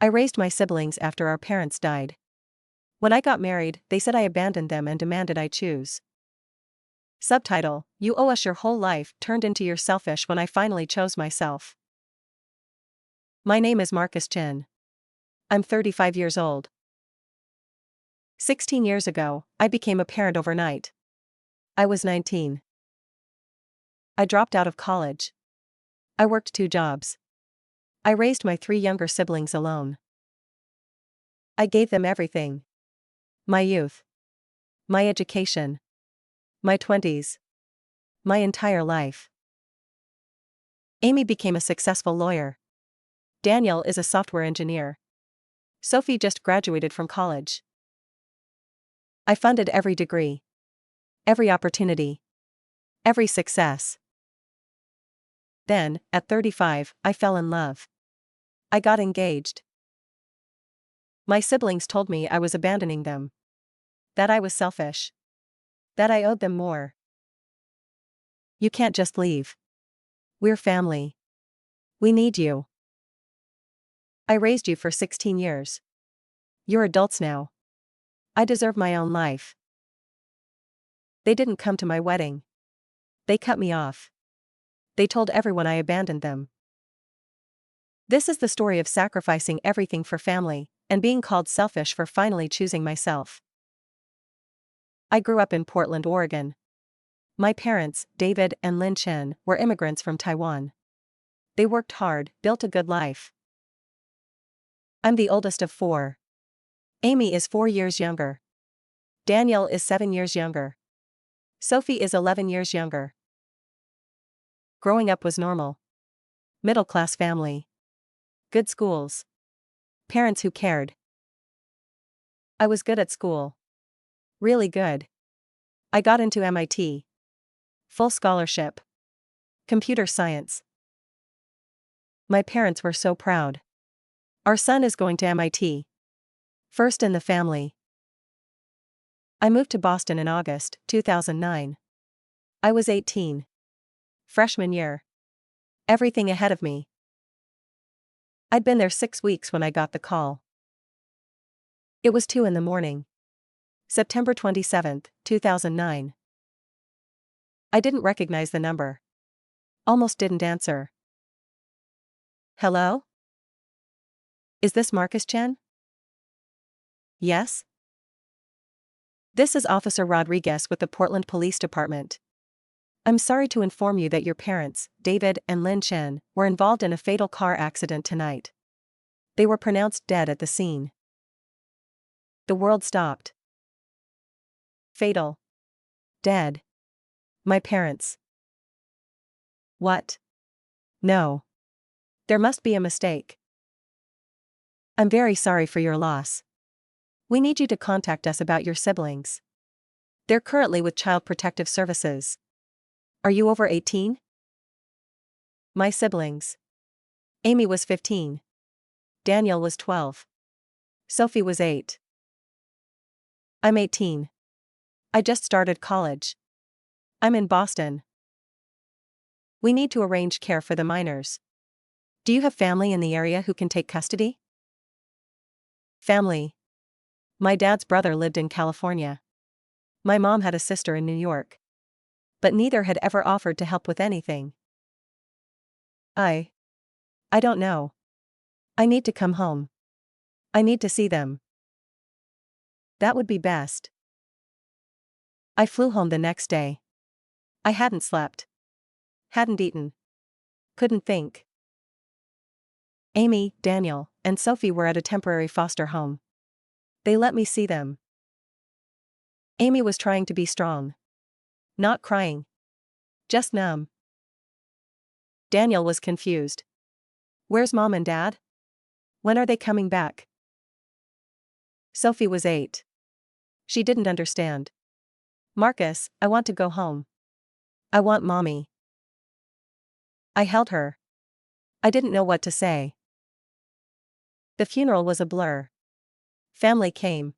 I raised my siblings after our parents died. When I got married, they said I abandoned them and demanded I choose. Subtitle: You owe us your whole life turned into you're selfish when I finally chose myself. My name is Chen. I'm 35 years old. 16 years ago, I became a parent overnight. I was 19. I dropped out of college. I worked 2 jobs. I raised my 3 younger siblings alone. I gave them everything. My youth. My education. My 20s. My entire life. Amy became a successful lawyer. Daniel is a software engineer. Sophie just graduated from college. I funded every degree. Every opportunity. Every success. Then, at 35, I fell in love. I got engaged. My siblings told me I was abandoning them. That I was selfish. That I owed them more. You can't just leave. We're family. We need you. I raised you for 16 years. You're adults now. I deserve my own life. They didn't come to my wedding. They cut me off. They told everyone I abandoned them. This is the story of sacrificing everything for family, and being called selfish for finally choosing myself. I grew up in Portland, Oregon. My parents, David and Lynn Chen, were immigrants from Taiwan. They worked hard, built a good life. I'm the oldest of 4. Amy is 4 years younger. Daniel is 7 years younger. Sophie is 11 years younger. Growing up was normal. Middle-class family. Good schools. Parents who cared. I was good at school. Really good. I got into MIT. Full scholarship. Computer science. My parents were so proud. Our son is going to MIT. First in the family. I moved to Boston in August 2009. I was 18. Freshman year. Everything ahead of me. I'd been there 6 weeks when I got the call. It was 2 in the morning. September 27, 2009. I didn't recognize the number. Almost didn't answer. Hello? Is this Chen? Yes? This is Officer Rodriguez with the Portland Police Department. I'm sorry to inform you that your parents, David and Lynn Chen, were involved in a fatal car accident tonight. They were pronounced dead at the scene. The world stopped. Fatal. Dead. My parents. What? No. There must be a mistake. I'm very sorry for your loss. We need you to contact us about your siblings. They're currently with Child Protective Services. Are you over 18? My siblings. Amy was 15. Daniel was 12. Sophie was 8. I'm 18. I just started college. I'm in Boston. We need to arrange care for the minors. Do you have family in the area who can take custody? Family. My dad's brother lived in California. My mom had a sister in New York. But neither had ever offered to help with anything. I don't know. I need to come home. I need to see them. That would be best. I flew home the next day. I hadn't slept. Hadn't eaten. Couldn't think. Amy, Daniel, and Sophie were at a temporary foster home. They let me see them. Amy was trying to be strong. Not crying. Just numb. Daniel was confused. Where's mom and dad? When are they coming back? Sophie was 8. She didn't understand. Marcus, I want to go home. I want mommy. I held her. I didn't know what to say. The funeral was a blur. Family came.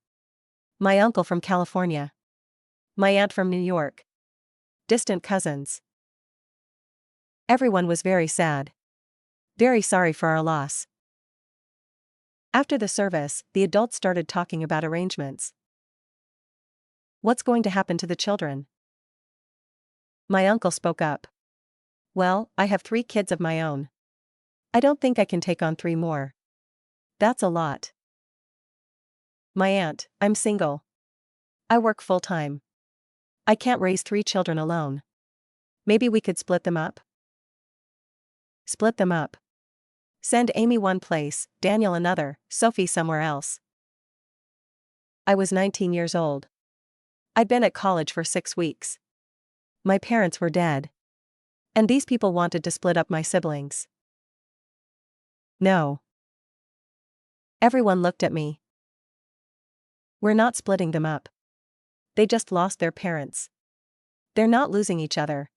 My uncle from California. My aunt from New York. Distant cousins. Everyone was very sad. Very sorry for our loss. After the service, the adults started talking about arrangements. What's going to happen to the children? My uncle spoke up. Well, I have 3 kids of my own. I don't think I can take on 3 more. That's a lot. My aunt, I'm single. I work full-time. I can't raise 3 children alone. Maybe we could split them up? Split them up. Send Amy one place, Daniel another, Sophie somewhere else. I was 19 years old. I'd been at college for 6 weeks. My parents were dead. And these people wanted to split up my siblings. No. Everyone looked at me. We're not splitting them up. They just lost their parents. They're not losing each other.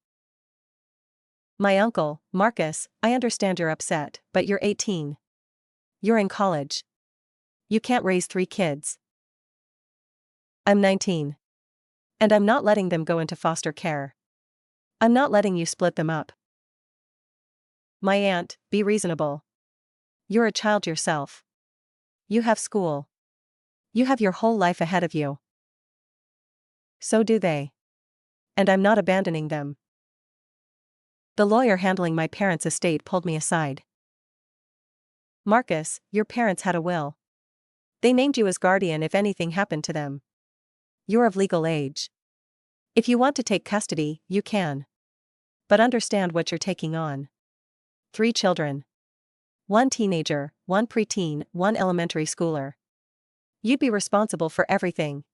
My uncle, Marcus, I understand you're upset, but you're 18. You're in college. You can't raise 3 kids. I'm 19. And I'm not letting them go into foster care. I'm not letting you split them up. My aunt, be reasonable. You're a child yourself. You have school. You have your whole life ahead of you. So do they. And I'm not abandoning them. The lawyer handling my parents' estate pulled me aside. Marcus, your parents had a will. They named you as guardian if anything happened to them. You're of legal age. If you want to take custody, you can. But understand what you're taking on. 3 children. 1 teenager, 1 preteen, 1 elementary schooler. You'd be responsible for everything.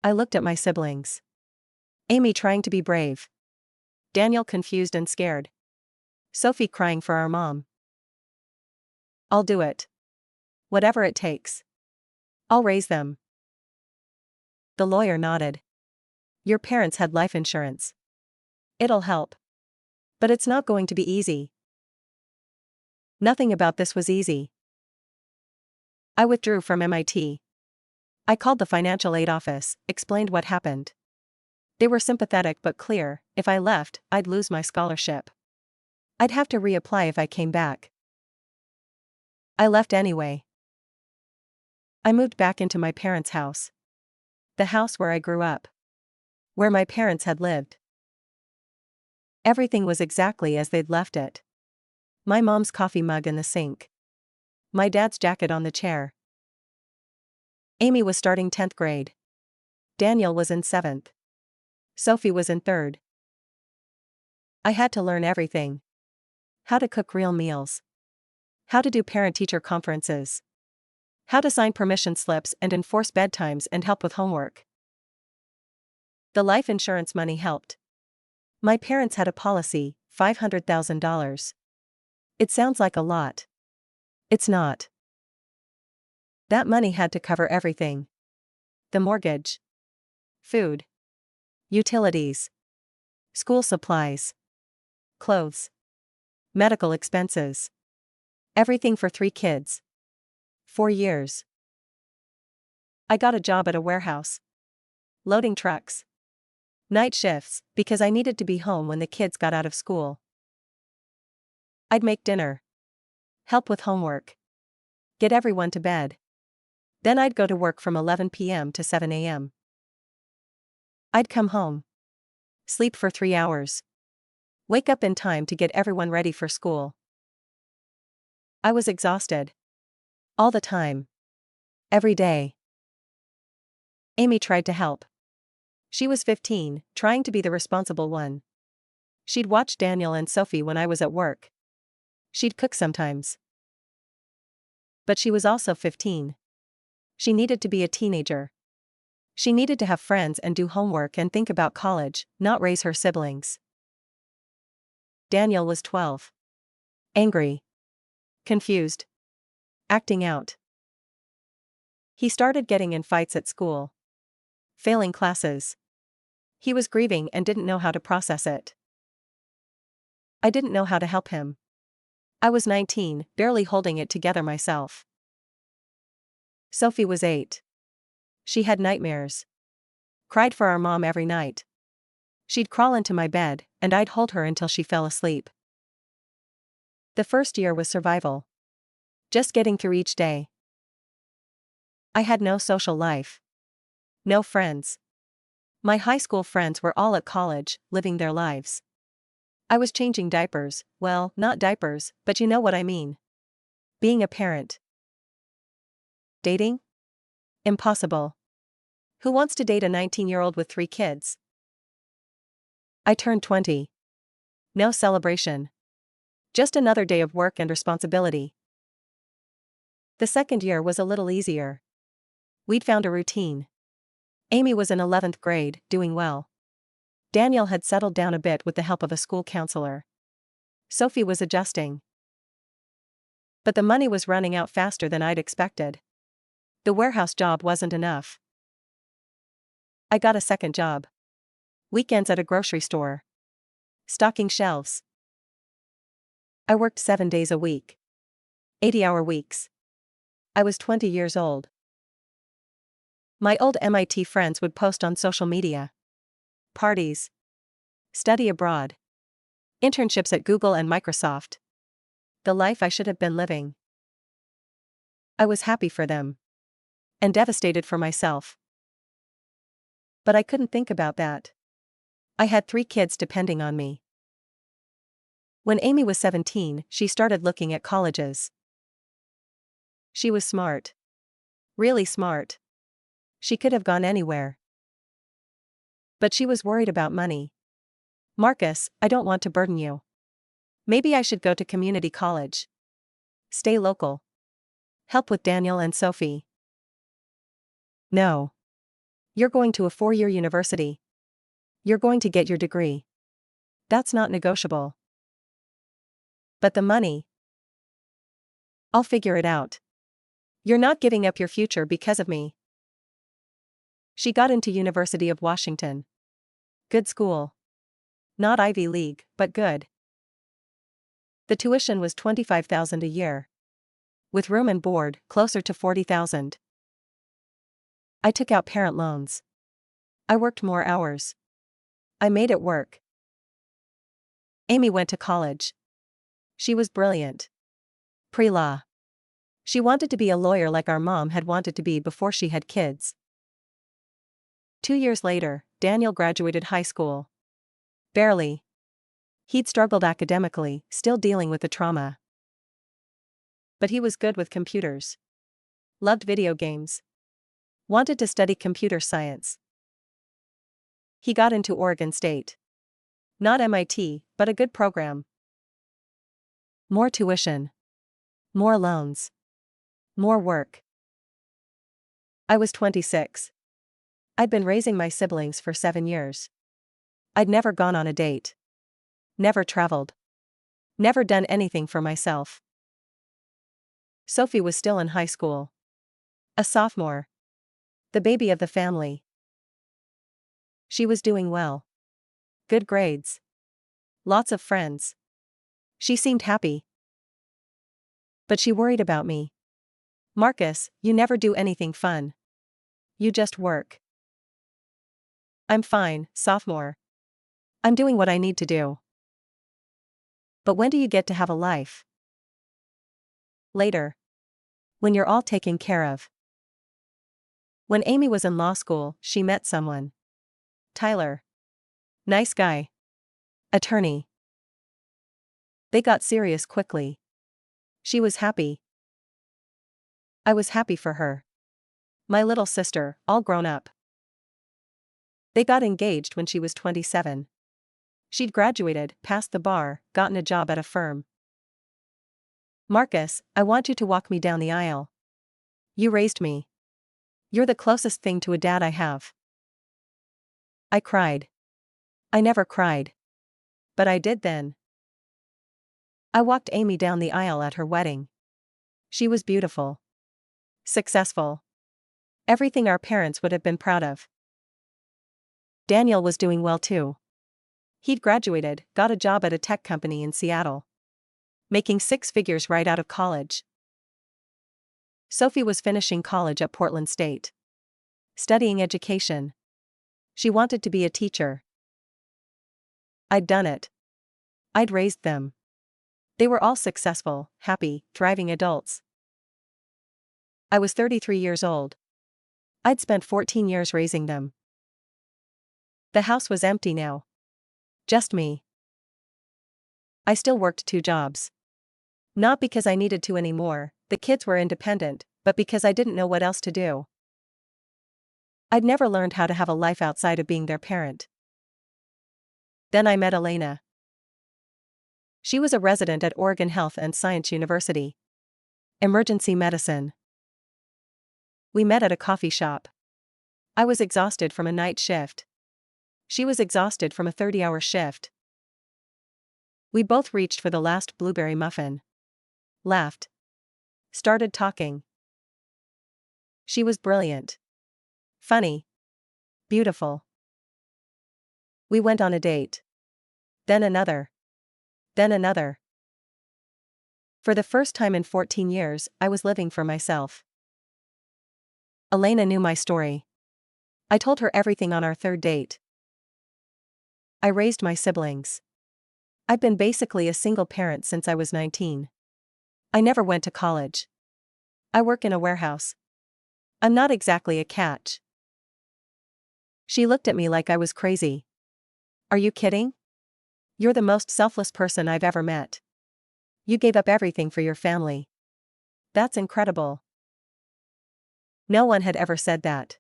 I looked at my siblings. Amy trying to be brave. Daniel confused and scared. Sophie crying for our mom. I'll do it. Whatever it takes. I'll raise them. The lawyer nodded. Your parents had life insurance. It'll help. But it's not going to be easy. Nothing about this was easy. I withdrew from MIT. I called the financial aid office, explained what happened. They were sympathetic but clear: if I left, I'd lose my scholarship. I'd have to reapply if I came back. I left anyway. I moved back into my parents' house. The house where I grew up. Where my parents had lived. Everything was exactly as they'd left it. My mom's coffee mug in the sink. My dad's jacket on the chair. Amy was starting 10th grade. Daniel was in 7th. Sophie was in 3rd. I had to learn everything. How to cook real meals. How to do parent-teacher conferences. How to sign permission slips and enforce bedtimes and help with homework. The life insurance money helped. My parents had a policy, $500,000. It sounds like a lot. It's not. That money had to cover everything. The mortgage. Food. Utilities. School supplies. Clothes. Medical expenses. Everything for 3 kids. 4 years. I got a job at a warehouse. Loading trucks. Night shifts, because I needed to be home when the kids got out of school. I'd make dinner. Help with homework. Get everyone to bed. Then I'd go to work from 11 p.m. to 7 a.m. I'd come home. Sleep for 3 hours. Wake up in time to get everyone ready for school. I was exhausted. All the time. Every day. Amy tried to help. She was 15, trying to be the responsible one. She'd watch Daniel and Sophie when I was at work. She'd cook sometimes. But she was also 15. She needed to be a teenager. She needed to have friends and do homework and think about college, not raise her siblings. Daniel was 12. Angry. Confused. Acting out. He started getting in fights at school. Failing classes. He was grieving and didn't know how to process it. I didn't know how to help him. I was 19, barely holding it together myself. Sophie was 8. She had nightmares. Cried for our mom every night. She'd crawl into my bed, and I'd hold her until she fell asleep. The first year was survival. Just getting through each day. I had no social life. No friends. My high school friends were all at college, living their lives. I was changing diapers, well, not diapers, but you know what I mean. Being a parent. Dating? Impossible. Who wants to date a 19-year-old with 3 kids? I turned 20. No celebration. Just another day of work and responsibility. The second year was a little easier. We'd found a routine. Amy was in 11th grade, doing well. Daniel had settled down a bit with the help of a school counselor. Sophie was adjusting. But the money was running out faster than I'd expected. The warehouse job wasn't enough. I got a second job. Weekends at a grocery store. Stocking shelves. I worked 7 days a week. 80-hour weeks. I was 20 years old. My old MIT friends would post on social media. Parties. Study abroad. Internships at Google and Microsoft. The life I should have been living. I was happy for them. And devastated for myself. But I couldn't think about that. I had 3 kids depending on me. When Amy was 17, she started looking at colleges. She was smart. Really smart. She could have gone anywhere. But she was worried about money. Marcus, I don't want to burden you. Maybe I should go to community college. Stay local. Help with Daniel and Sophie. No. You're going to a 4-year university. You're going to get your degree. That's not negotiable. But the money. I'll figure it out. You're not giving up your future because of me. She got into University of Washington. Good school. Not Ivy League, but good. The tuition was $25,000 a year. With room and board, closer to $40,000. I took out parent loans. I worked more hours. I made it work. Amy went to college. She was brilliant. Pre-law. She wanted to be a lawyer like our mom had wanted to be before she had kids. 2 years later, Daniel graduated high school. Barely. He'd struggled academically, still dealing with the trauma. But he was good with computers. Loved video games. Wanted to study computer science. He got into Oregon State. Not MIT, but a good program. More tuition. More loans. More work. I was 26. I'd been raising my siblings for 7 years. I'd never gone on a date. Never traveled. Never done anything for myself. Sophie was still in high school. A sophomore. The baby of the family. She was doing well. Good grades. Lots of friends. She seemed happy. But she worried about me. Marcus, you never do anything fun. You just work. I'm fine, sophomore. I'm doing what I need to do. But when do you get to have a life? Later. When you're all taken care of. When Amy was in law school, she met someone. Tyler. Nice guy. Attorney. They got serious quickly. She was happy. I was happy for her. My little sister, all grown up. They got engaged when she was 27. She'd graduated, passed the bar, gotten a job at a firm. Marcus, I want you to walk me down the aisle. You raised me. You're the closest thing to a dad I have. I cried. I never cried. But I did then. I walked Amy down the aisle at her wedding. She was beautiful. Successful. Everything our parents would have been proud of. Daniel was doing well too. He'd graduated, got a job at a tech company in Seattle. Making 6 figures right out of college. Sophie was finishing college at Portland State. Studying education. She wanted to be a teacher. I'd done it. I'd raised them. They were all successful, happy, thriving adults. I was 33 years old. I'd spent 14 years raising them. The house was empty now. Just me. I still worked 2 jobs. Not because I needed to anymore, the kids were independent, but because I didn't know what else to do. I'd never learned how to have a life outside of being their parent. Then I met Elena. She was a resident at Oregon Health and Science University. Emergency medicine. We met at a coffee shop. I was exhausted from a night shift. She was exhausted from a 30-hour shift. We both reached for the last blueberry muffin. Laughed. Started talking. She was brilliant. Funny. Beautiful. We went on a date. Then another. Then another. For the first time in 14 years, I was living for myself. Elena knew my story. I told her everything on our third date. I raised my siblings. I've been basically a single parent since I was 19. I never went to college. I work in a warehouse. I'm not exactly a catch. She looked at me like I was crazy. Are you kidding? You're the most selfless person I've ever met. You gave up everything for your family. That's incredible. No one had ever said that.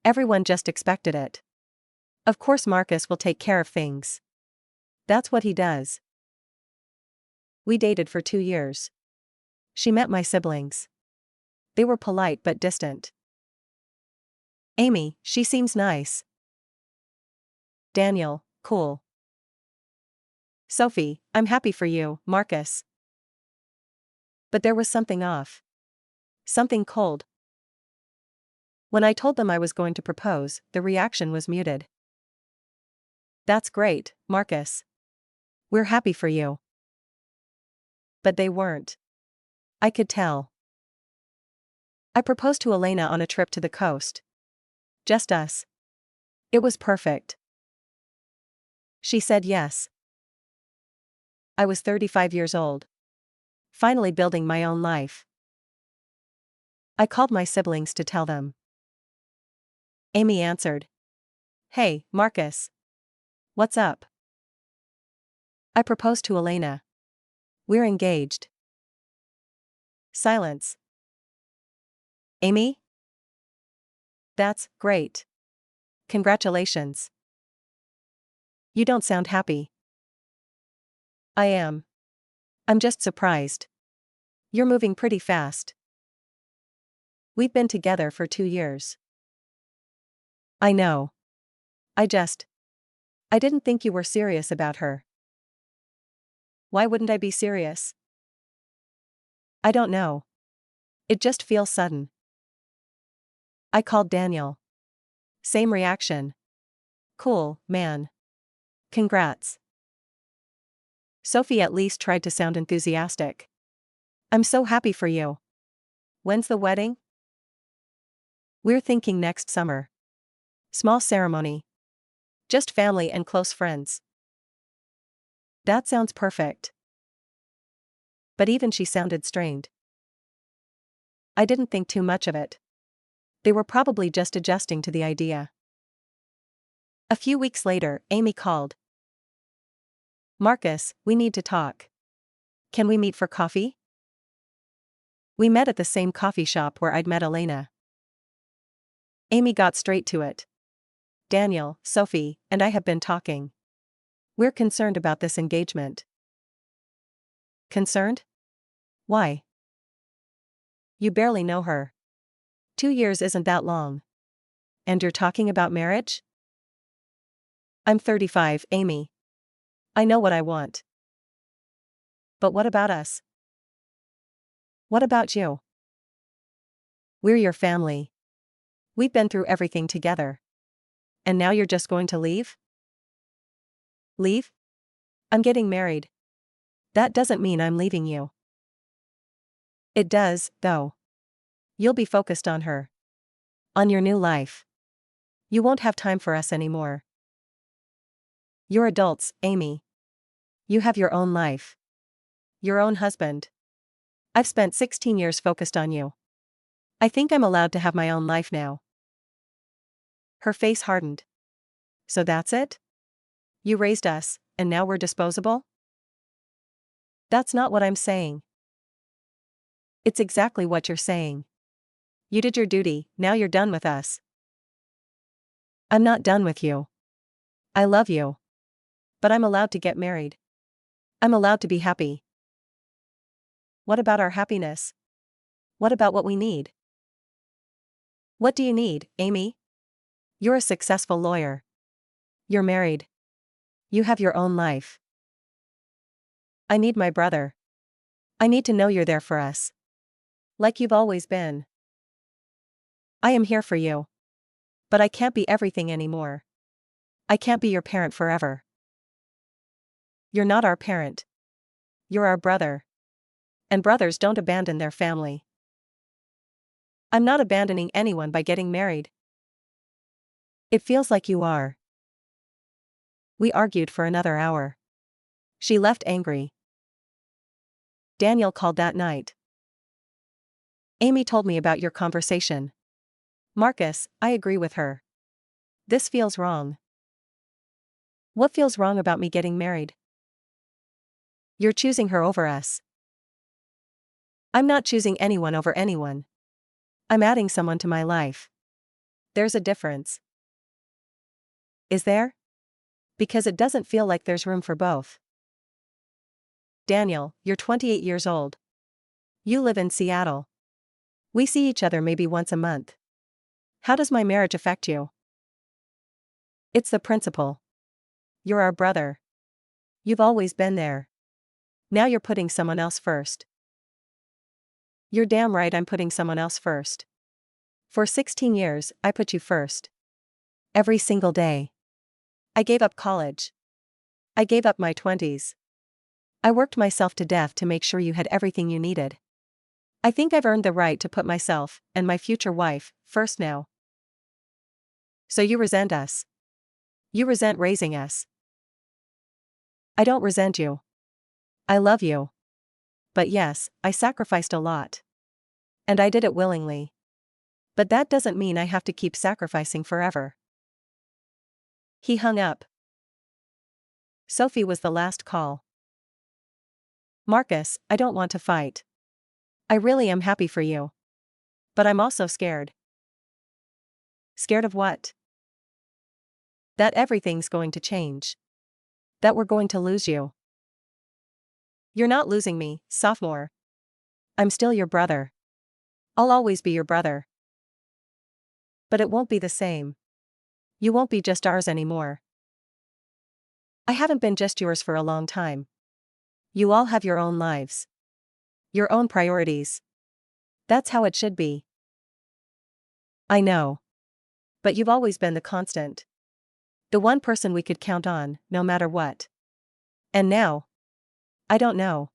Everyone just expected it. Of course Marcus will take care of things. That's what he does. We dated for 2 years. She met my siblings. They were polite but distant. Amy, she seems nice. Daniel, cool. Sophie, I'm happy for you, Marcus. But there was something off. Something cold. When I told them I was going to propose, the reaction was muted. That's great, Marcus. We're happy for you. But they weren't. I could tell. I proposed to Elena on a trip to the coast. Just us. It was perfect. She said yes. I was 35 years old. Finally building my own life. I called my siblings to tell them. Amy answered. Hey, Marcus. What's up? I proposed to Elena. We're engaged. Silence. Amy? That's great. Congratulations. You don't sound happy. I am. I'm just surprised. You're moving pretty fast. We've been together for 2 years. I know. I didn't think you were serious about her. Why wouldn't I be serious? I don't know. It just feels sudden. I called Daniel. Same reaction. Cool, man. Congrats. Sophie at least tried to sound enthusiastic. I'm so happy for you. When's the wedding? We're thinking next summer. Small ceremony. Just family and close friends. That sounds perfect. But even she sounded strained. I didn't think too much of it. They were probably just adjusting to the idea. A few weeks later, Amy called. Marcus, we need to talk. Can we meet for coffee? We met at the same coffee shop where I'd met Elena. Amy got straight to it. Daniel, Sophie, and I have been talking. We're concerned about this engagement. Concerned? Why? You barely know her. 2 years isn't that long. And you're talking about marriage? I'm 35, Amy. I know what I want. But what about us? What about you? We're your family. We've been through everything together. And now you're just going to leave? Leave? I'm getting married. That doesn't mean I'm leaving you. It does, though. You'll be focused on her. On your new life. You won't have time for us anymore. You're adults, Amy. You have your own life. Your own husband. I've spent 16 years focused on you. I think I'm allowed to have my own life now. Her face hardened. So that's it? You raised us, and now we're disposable? That's not what I'm saying. It's exactly what you're saying. You did your duty, now you're done with us. I'm not done with you. I love you. But I'm allowed to get married. I'm allowed to be happy. What about our happiness? What about what we need? What do you need, Amy? You're a successful lawyer. You're married. You have your own life. I need my brother. I need to know you're there for us. Like you've always been. I am here for you. But I can't be everything anymore. I can't be your parent forever. You're not our parent. You're our brother. And brothers don't abandon their family. I'm not abandoning anyone by getting married. It feels like you are. We argued for another hour. She left angry. Daniel called that night. Amy told me about your conversation. Marcus, I agree with her. This feels wrong. What feels wrong about me getting married? You're choosing her over us. I'm not choosing anyone over anyone. I'm adding someone to my life. There's a difference. Is there? Because it doesn't feel like there's room for both. Daniel, you're 28 years old. You live in Seattle. We see each other maybe once a month. How does my marriage affect you? It's the principle. You're our brother. You've always been there. Now you're putting someone else first. You're damn right I'm putting someone else first. For 16 years, I put you first. Every single day. I gave up college. I gave up my 20s. I worked myself to death to make sure you had everything you needed. I think I've earned the right to put myself, and my future wife, first now. So you resent us. You resent raising us. I don't resent you. I love you. But yes, I sacrificed a lot. And I did it willingly. But that doesn't mean I have to keep sacrificing forever. He hung up. Sophie was the last call. Marcus, I don't want to fight. I really am happy for you. But I'm also scared. Scared of what? That everything's going to change. That we're going to lose you. You're not losing me, sophomore. I'm still your brother. I'll always be your brother. But it won't be the same. You won't be just ours anymore. I haven't been just yours for a long time. You all have your own lives. Your own priorities. That's how it should be. I know. But you've always been the constant. The one person we could count on, no matter what. And now? I don't know.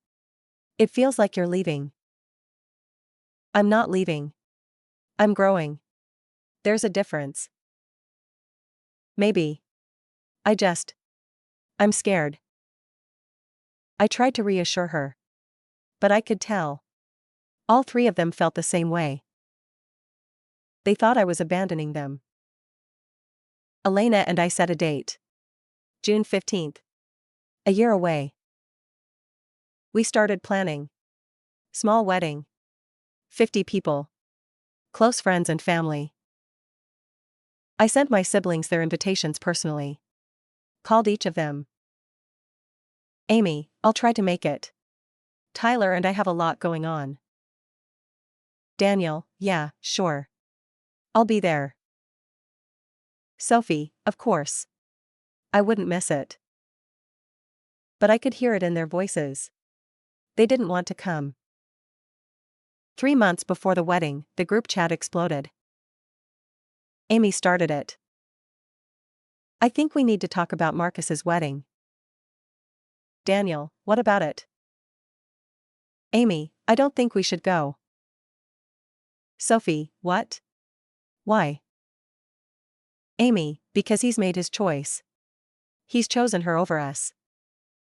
It feels like you're leaving. I'm not leaving. I'm growing. There's a difference. Maybe. I'm scared. I tried to reassure her. But I could tell. All three of them felt the same way. They thought I was abandoning them. Elena and I set a date. June 15th. A year away. We started planning. Small wedding. 50 people. Close friends and family. I sent my siblings their invitations personally. Called each of them. Amy, I'll try to make it. Tyler and I have a lot going on. Daniel, yeah, sure. I'll be there. Sophie, of course. I wouldn't miss it. But I could hear it in their voices. They didn't want to come. 3 months before the wedding, the group chat exploded. Amy started it. I think we need to talk about Marcus's wedding. Daniel, what about it? Amy, I don't think we should go. Sophie, what? Why? Amy, because he's made his choice. He's chosen her over us.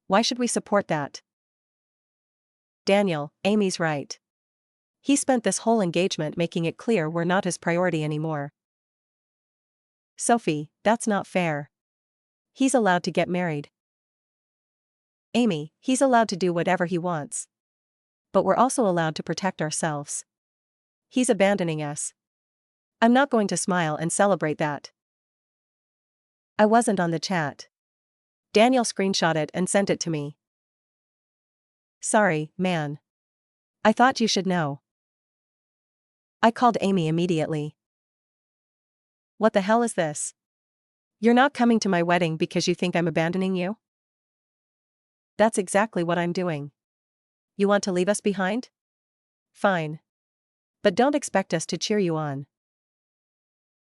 Why should we support that? Daniel, Amy's right. He spent this whole engagement making it clear we're not his priority anymore. Sophie, that's not fair. He's allowed to get married. Amy, he's allowed to do whatever he wants. But we're also allowed to protect ourselves. He's abandoning us. I'm not going to smile and celebrate that. I wasn't on the chat. Daniel screenshot it and sent it to me. Sorry, man. I thought you should know. I called Amy immediately. What the hell is this? You're not coming to my wedding because you think I'm abandoning you? That's exactly what I'm doing. You want to leave us behind? Fine. But don't expect us to cheer you on.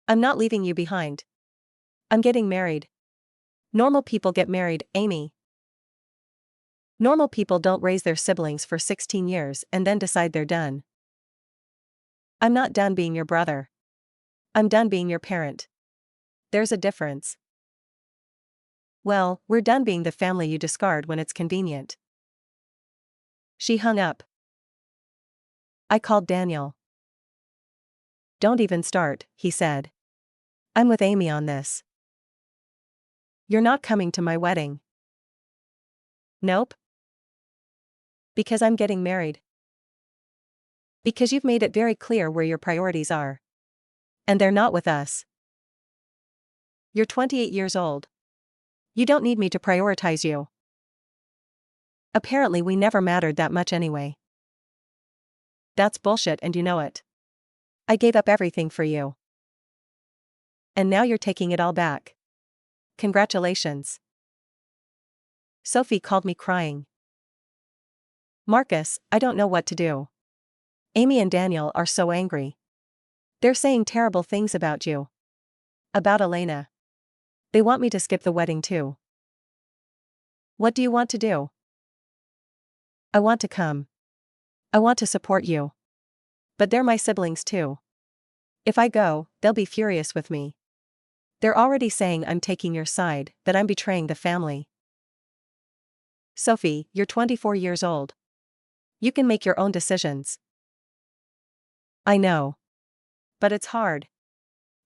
I'm not leaving you behind. I'm getting married. Normal people get married, Amy. Normal people don't raise their siblings for 16 years and then decide they're done. I'm not done being your brother. I'm done being your parent. There's a difference. Well, we're done being the family you discard when it's convenient. She hung up. I called Daniel. Don't even start, he said. I'm with Amy on this. You're not coming to my wedding. Nope. Because I'm getting married. Because you've made it very clear where your priorities are. And they're not with us. You're 28 years old. You don't need me to prioritize you. Apparently we never mattered that much anyway. That's bullshit and you know it. I gave up everything for you. And now you're taking it all back. Congratulations. Sophie called me crying. Marcus, I don't know what to do. Amy and Daniel are so angry. They're saying terrible things about you. About Elena. They want me to skip the wedding too. What do you want to do? I want to come. I want to support you. But they're my siblings too. If I go, they'll be furious with me. They're already saying I'm taking your side, that I'm betraying the family. Sophie, you're 24 years old. You can make your own decisions. I know. But it's hard.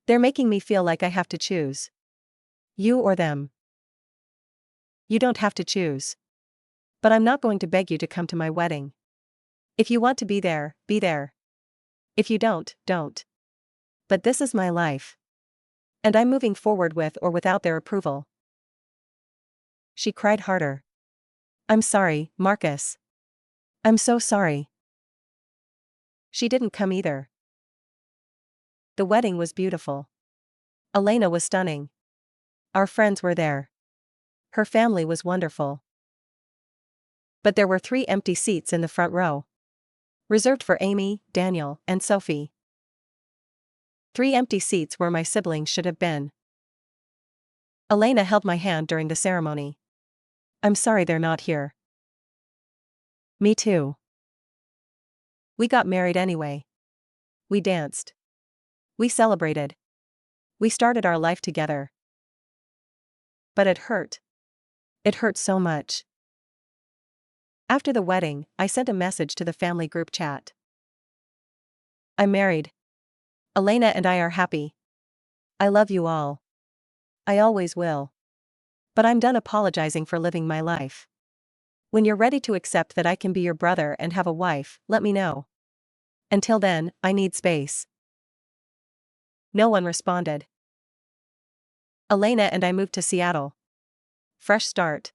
They're making me feel like I have to choose. You or them. You don't have to choose. But I'm not going to beg you to come to my wedding. If you want to be there, be there. If you don't, don't. But this is my life. And I'm moving forward with or without their approval. She cried harder. I'm sorry, Marcus. I'm so sorry. She didn't come either. The wedding was beautiful. Elena was stunning. Our friends were there. Her family was wonderful. But there were 3 empty seats in the front row. Reserved for Amy, Daniel, and Sophie. 3 empty seats where my siblings should have been. Elena held my hand during the ceremony. I'm sorry they're not here. Me too. We got married anyway. We danced. We celebrated. We started our life together. But it hurt. It hurt so much. After the wedding, I sent a message to the family group chat. I'm married. Elena and I are happy. I love you all. I always will. But I'm done apologizing for living my life. When you're ready to accept that I can be your brother and have a wife, let me know. Until then, I need space. No one responded. Elena and I moved to Seattle. Fresh start.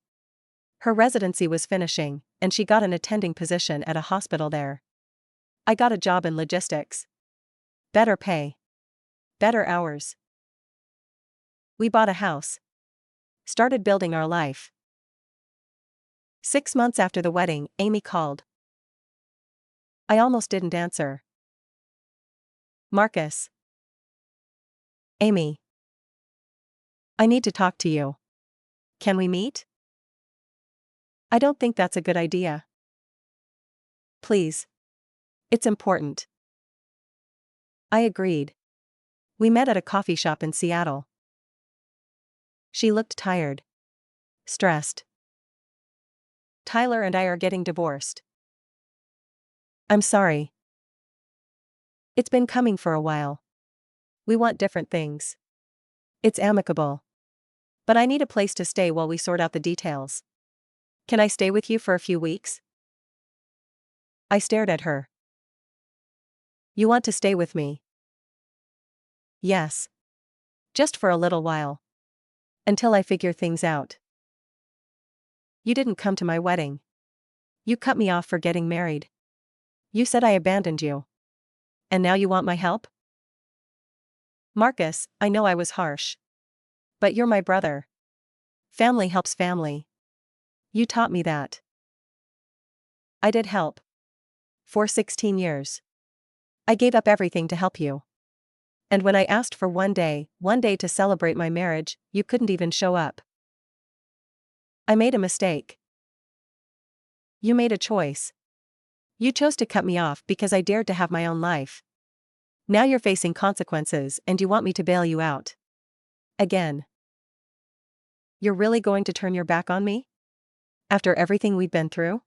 Her residency was finishing, and she got an attending position at a hospital there. I got a job in logistics. Better pay. Better hours. We bought a house. Started building our life. 6 months after the wedding, Amy called. I almost didn't answer. Marcus. Amy. I need to talk to you. Can we meet? I don't think that's a good idea. Please. It's important. I agreed. We met at a coffee shop in Seattle. She looked tired. Stressed. Tyler and I are getting divorced. I'm sorry. It's been coming for a while. We want different things. It's amicable. But I need a place to stay while we sort out the details. Can I stay with you for a few weeks? I stared at her. You want to stay with me? Yes. Just for a little while. Until I figure things out. You didn't come to my wedding. You cut me off for getting married. You said I abandoned you. And now you want my help? Marcus, I know I was harsh. But you're my brother. Family helps family. You taught me that. I did help. For 16 years. I gave up everything to help you. And when I asked for one day to celebrate my marriage, you couldn't even show up. I made a mistake. You made a choice. You chose to cut me off because I dared to have my own life. Now you're facing consequences and you want me to bail you out. Again. You're really going to turn your back on me? After everything we've been through?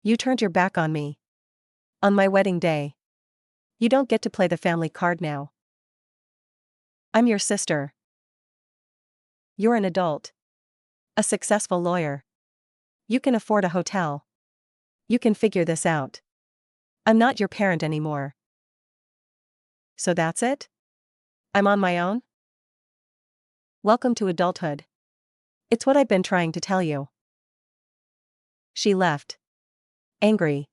You turned your back on me. On my wedding day. You don't get to play the family card now. I'm your sister. You're an adult. A successful lawyer. You can afford a hotel. You can figure this out. I'm not your parent anymore. So that's it? I'm on my own? Welcome to adulthood. It's what I've been trying to tell you. She left. Angry.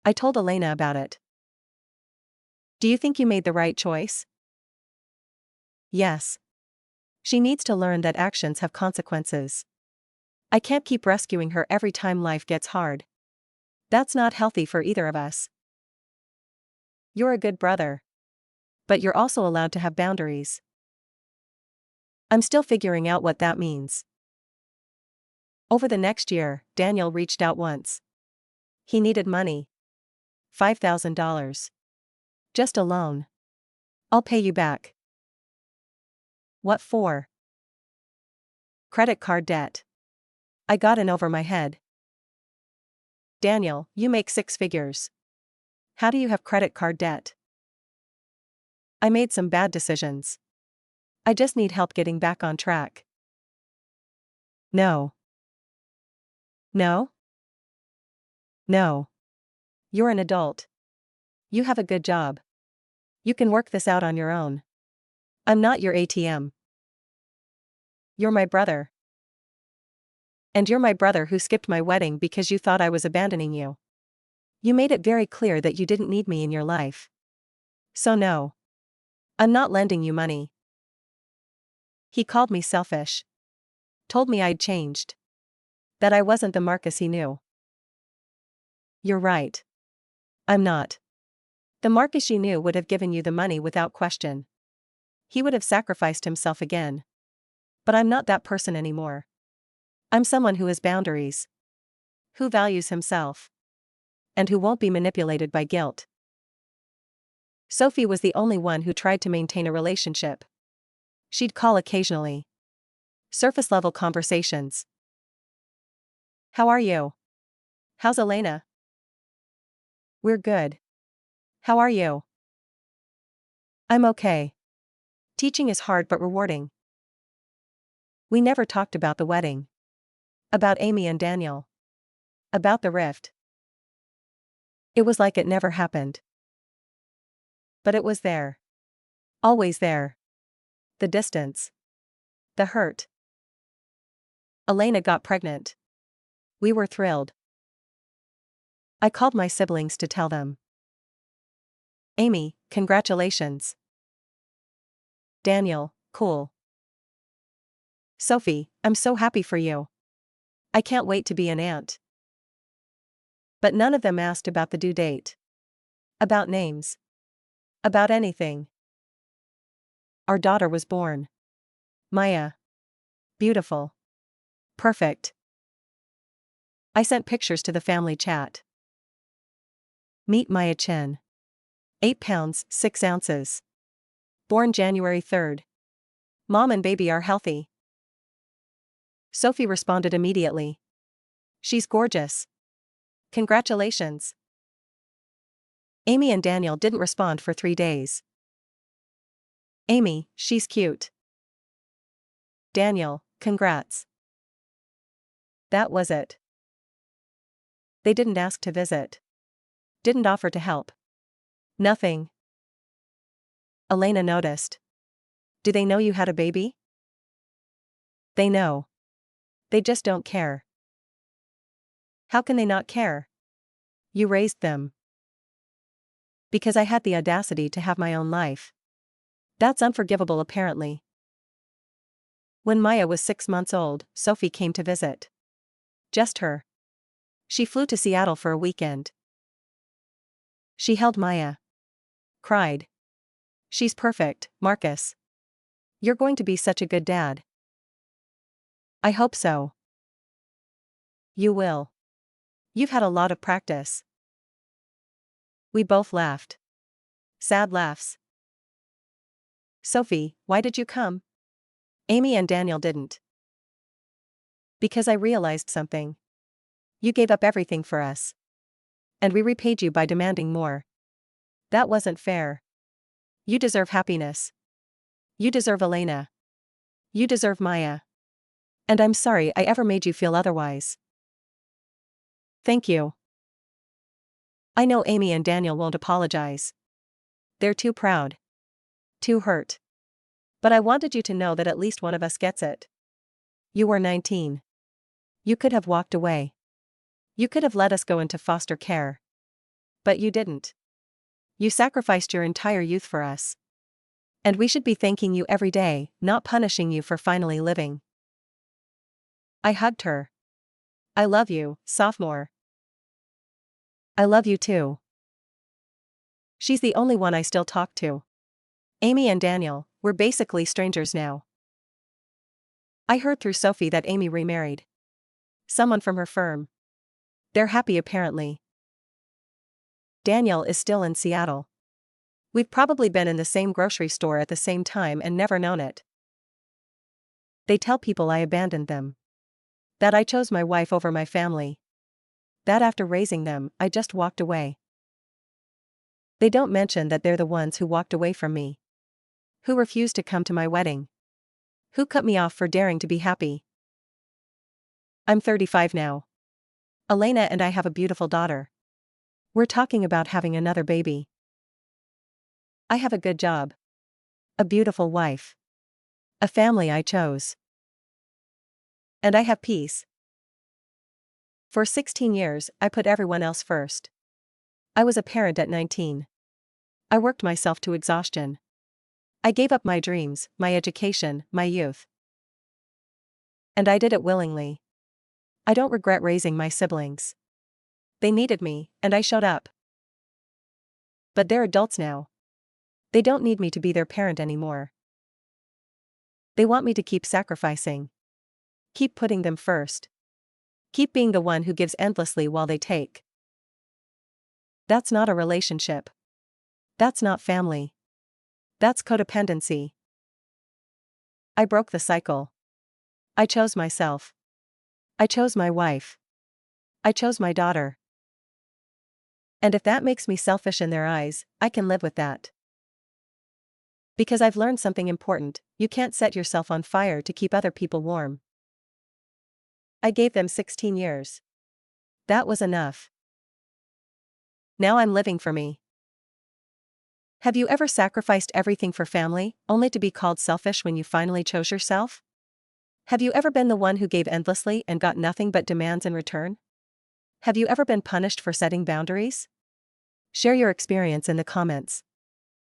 I told Elena about it. Do you think you made the right choice? Yes. She needs to learn that actions have consequences. I can't keep rescuing her every time life gets hard. That's not healthy for either of us. You're a good brother. But you're also allowed to have boundaries. I'm still figuring out what that means. Over the next year, Daniel reached out once. He needed money. $5,000. Just a loan. I'll pay you back. What for? Credit card debt. I got in over my head. Daniel, you make 6 figures. How do you have credit card debt? I made some bad decisions. I just need help getting back on track. No. No? No. You're an adult. You have a good job. You can work this out on your own. I'm not your ATM. You're my brother. And you're my brother who skipped my wedding because you thought I was abandoning you. You made it very clear that you didn't need me in your life. So no. I'm not lending you money. He called me selfish. Told me I'd changed. That I wasn't the Marcus he knew. You're right. I'm not. The Marcus you knew would have given you the money without question. He would have sacrificed himself again. But I'm not that person anymore. I'm someone who has boundaries. Who values himself. And who won't be manipulated by guilt. Sophie was the only one who tried to maintain a relationship. She'd call occasionally. Surface-level conversations. How are you? How's Elena? We're good. How are you? I'm okay. Teaching is hard but rewarding. We never talked about the wedding. About Amy and Daniel. About the rift. It was like it never happened. But it was there. Always there. The distance. The hurt. Elena got pregnant. We were thrilled. I called my siblings to tell them. Amy, congratulations. Daniel, cool. Sophie, I'm so happy for you. I can't wait to be an aunt. But none of them asked about the due date. About names. About anything. Our daughter was born. Maya. Beautiful. Perfect. I sent pictures to the family chat. Meet Maya Chen. 8 pounds, 6 ounces. Born January 3rd. Mom and baby are healthy. Sophie responded immediately. She's gorgeous. Congratulations. Amy and Daniel didn't respond for 3 days. Amy, she's cute. Daniel, congrats. That was it. They didn't ask to visit. Didn't offer to help. Nothing. Elena noticed. Do they know you had a baby? They know. They just don't care. How can they not care? You raised them. Because I had the audacity to have my own life. That's unforgivable apparently. When Maya was 6 months old, Sophie came to visit. Just her. She flew to Seattle for a weekend. She held Maya. Cried. She's perfect, Marcus. You're going to be such a good dad. I hope so. You will. You've had a lot of practice. We both laughed. Sad laughs. Sophie, why did you come? Amy and Daniel didn't. Because I realized something. You gave up everything for us. And we repaid you by demanding more. That wasn't fair. You deserve happiness. You deserve Elena. You deserve Maya. And I'm sorry I ever made you feel otherwise. Thank you. I know Amy and Daniel won't apologize. They're too proud. Too hurt. But I wanted you to know that at least one of us gets it. You were 19. You could have walked away. You could have let us go into foster care. But you didn't. You sacrificed your entire youth for us. And we should be thanking you every day, not punishing you for finally living. I hugged her. I love you, sophomore. I love you too. She's the only one I still talk to. Amy and Daniel, we're basically strangers now. I heard through Sophie that Amy remarried. Someone from her firm. They're happy apparently. Daniel is still in Seattle. We've probably been in the same grocery store at the same time and never known it. They tell people I abandoned them. That I chose my wife over my family. That after raising them, I just walked away. They don't mention that they're the ones who walked away from me. Who refused to come to my wedding. Who cut me off for daring to be happy. I'm 35 now. Elena and I have a beautiful daughter. We're talking about having another baby. I have a good job. A beautiful wife. A family I chose. And I have peace. For 16 years, I put everyone else first. I was a parent at 19. I worked myself to exhaustion. I gave up my dreams, my education, my youth. And I did it willingly. I don't regret raising my siblings. They needed me, and I showed up. But they're adults now. They don't need me to be their parent anymore. They want me to keep sacrificing. Keep putting them first. Keep being the one who gives endlessly while they take. That's not a relationship. That's not family. That's codependency. I broke the cycle. I chose myself. I chose my wife. I chose my daughter. And if that makes me selfish in their eyes, I can live with that. Because I've learned something important, you can't set yourself on fire to keep other people warm. I gave them 16 years. That was enough. Now I'm living for me. Have you ever sacrificed everything for family, only to be called selfish when you finally chose yourself? Have you ever been the one who gave endlessly and got nothing but demands in return? Have you ever been punished for setting boundaries? Share your experience in the comments.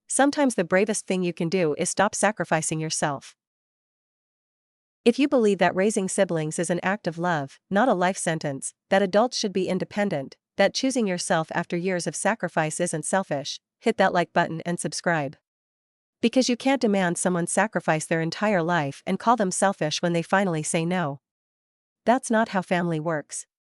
Sometimes the bravest thing you can do is stop sacrificing yourself. If you believe that raising siblings is an act of love, not a life sentence, that adults should be independent, that choosing yourself after years of sacrifice isn't selfish, hit that like button and subscribe. Because you can't demand someone sacrifice their entire life and call them selfish when they finally say no. That's not how family works.